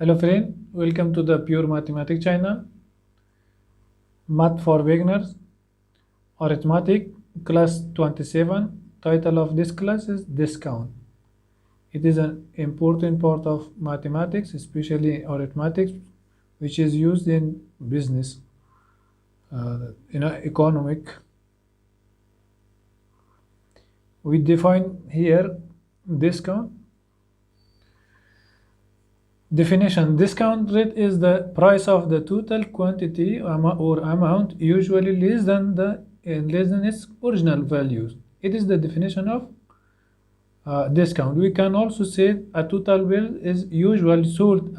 Hello friend, welcome to the Pure Mathematics channel. Math for beginners, Arithmetic, class 27. Title of this class is Discount. It is an important part of mathematics, especially arithmetic, which is used in business, economic. We define here discount. Definition: discount rate is the price of the total quantity or amount, usually less than its original values. It is the definition of discount. We can also say a total bill is usually sold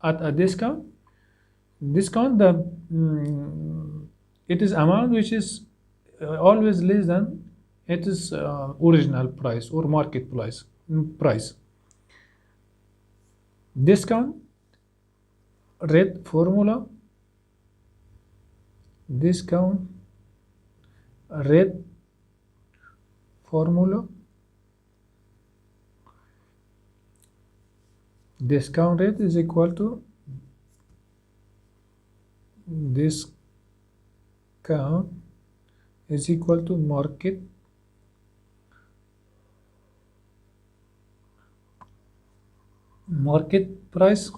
at a discount. Discount it is amount which is always less than its original price or market price. Discount rate formula. Discount rate formula. Discount rate is equal to discount is equal to market price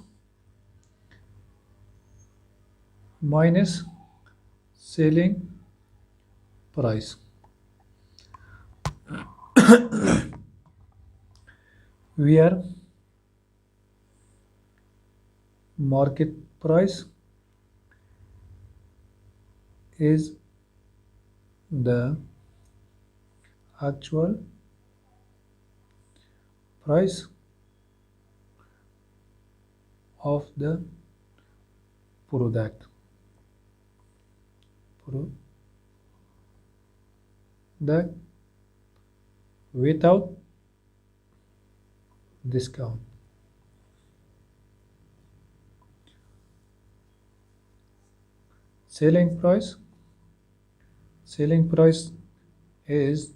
minus selling price. Where market price is the actual price of the product without discount. Selling price is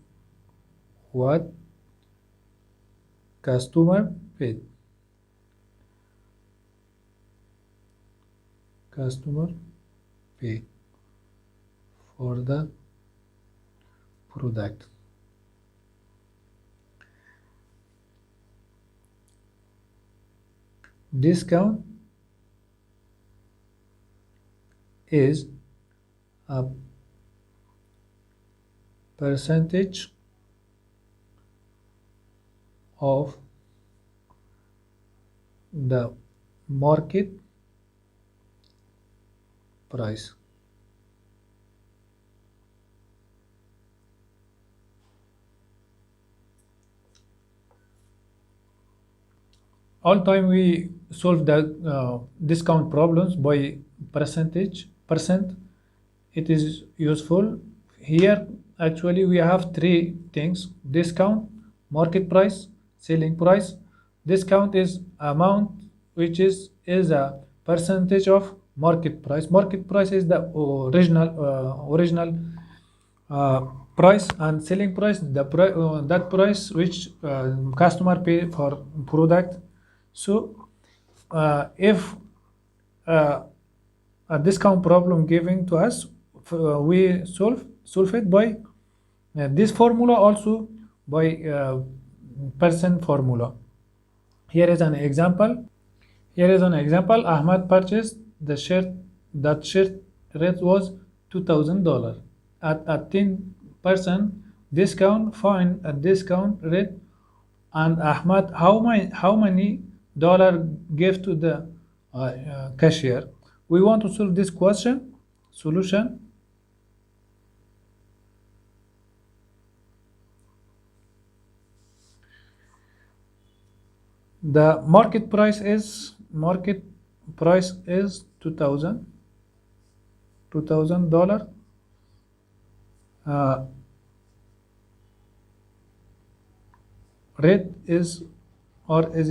what customer paid. Customer pay for the product. Discount is a percentage of the market price. All time we solve the discount problems by percent. It is useful. Here actually we have three things: discount, market price, selling price. Discount is amount which is a percentage of market price. Market price is the original price, and selling price that price which customer pay for product. So if a discount problem given to us, we solve it by this formula, also by percent formula. Here is an example. Ahmad purchased the shirt. That shirt rate was $2,000. At a 10% discount, find a discount rate. And Ahmad, how many dollar gave to the cashier? We want to solve this question. Solution: the market price is $2,000. Rate is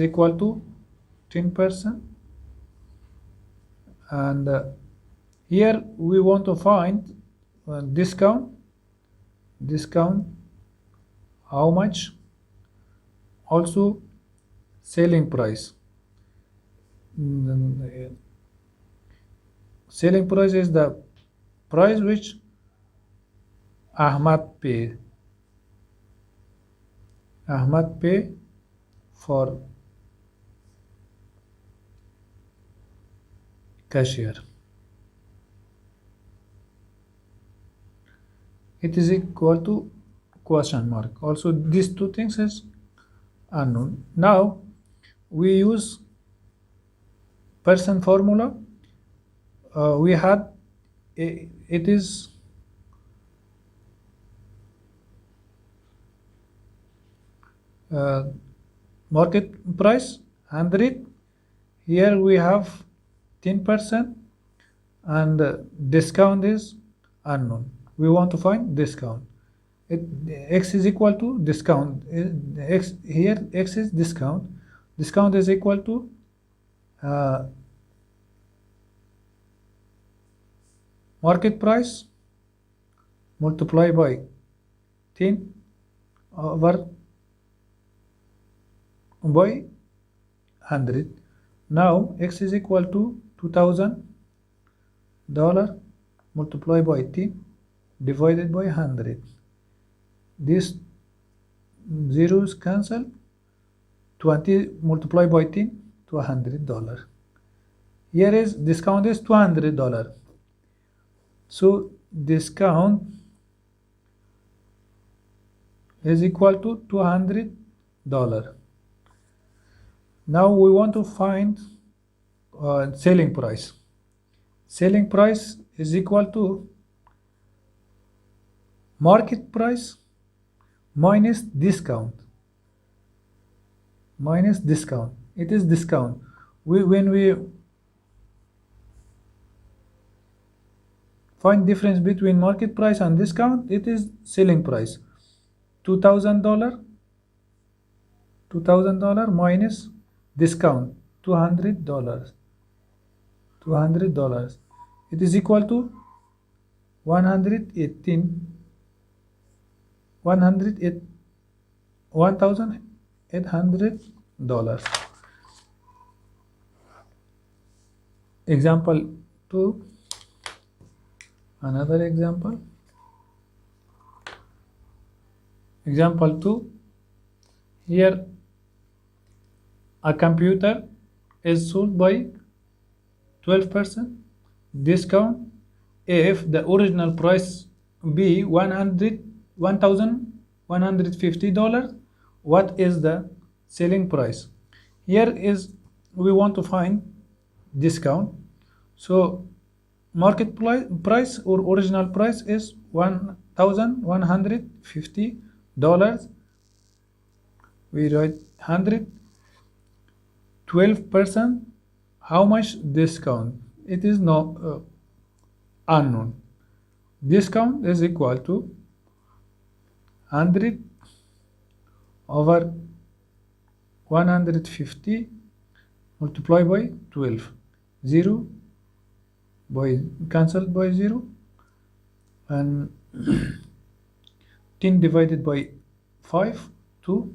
equal to 10%, and here we want to find discount how much, also selling price. selling price is the price which Ahmad pay. Ahmad pay for cashier. It is equal to question mark. Also, these two things is unknown. Now we use percent formula. We had it is market price 100. Here we have 10% and discount is unknown. We want to find discount. X is equal to discount. X here X is discount. Discount is equal to market price multiply by 10 over by 100. Now X is equal to $2,000 multiplied by 10 divided by 100. This zeros cancel. 20 multiplied by 10 to $100. Here is discount is $200. So discount is equal to $200. Now we want to find selling price. Selling price is equal to market price minus discount. Minus discount. It is discount. When we find difference between market price and discount, it is selling price. $2,000 minus discount $200. It is equal to 1,800. Example 2. Another example. Example 2. Here a computer is sold by 12% discount if the original price be $1,150. What is the selling price? Here is we want to find discount. So market price or original price is $1,150. We write 100. 12%. How much discount? It is no unknown. Discount is equal to 100 over 150 multiplied by 12. 0 by cancelled by 0 and 10 divided by 5 2.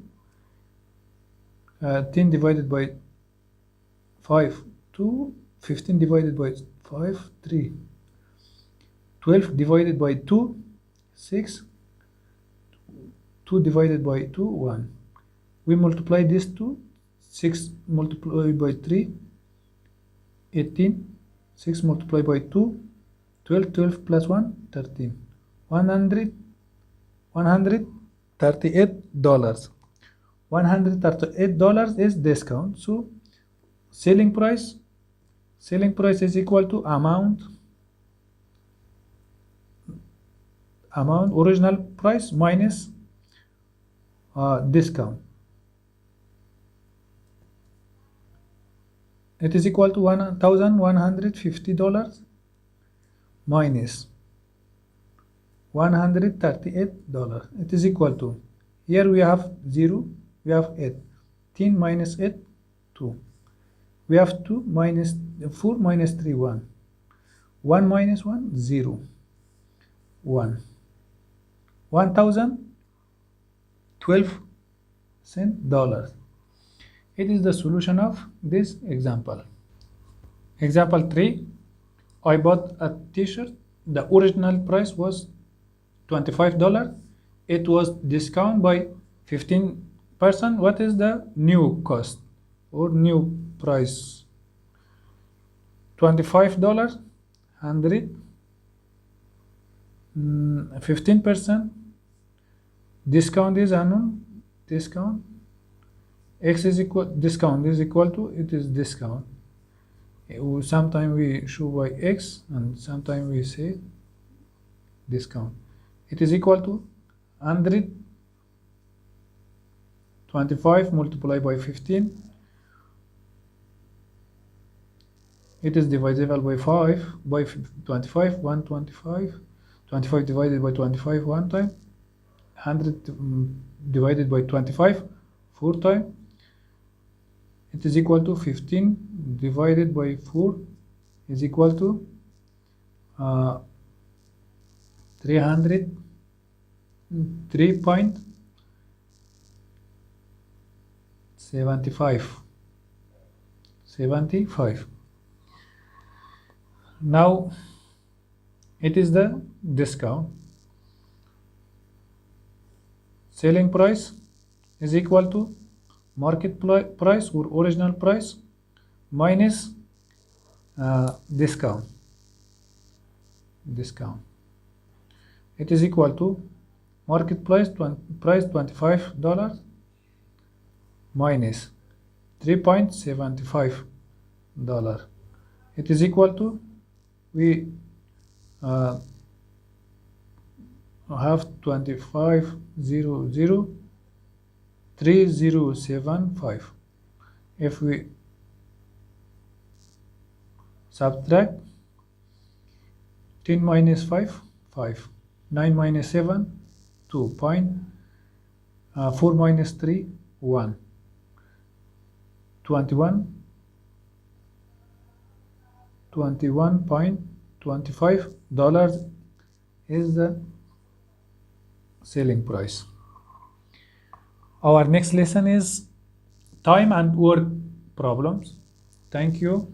10 divided by 5 2. 15 divided by 5 3. 12 divided by 2 6. 2 divided by 2 1. We multiply this to 6 multiplied by 3 18. 6 multiplied by 2 12. 12 plus 1 13. $138. $138 is discount. So selling price is equal to amount original price minus discount. It is equal to $1,150 minus $138. It is equal to, here we have 0, we have 8. 10 minus 8 2. We have 2 minus 4 minus 3 1. 1 minus 1 0. 1. $1,012. It is the solution of this example. Example 3, I bought a t-shirt. The original price was $25. It was discounted by 15%. What is the new cost or new price? $25, 100, 15%. Discount is unknown. Discount. X is equal, discount is equal to, it is discount. Sometimes we show by X and sometimes we say discount. It is equal to 125 multiplied by 15. It is divisible by 5, by 25, 125. 25 divided by 25 one time. 100 divided by 25 4 times. It is equal to 15 divided by 4 is equal to 303.75. Now it is the discount. Selling price is equal to market price or original price minus discount. It is equal to market price $25 minus $3.75. It is equal to, we have 25,003,075. If we subtract 10 minus 5, 5. 9 minus 7, 2. 4 minus 3, 1. 21.25 is the selling price. Our next lesson is time and work problems. Thank you.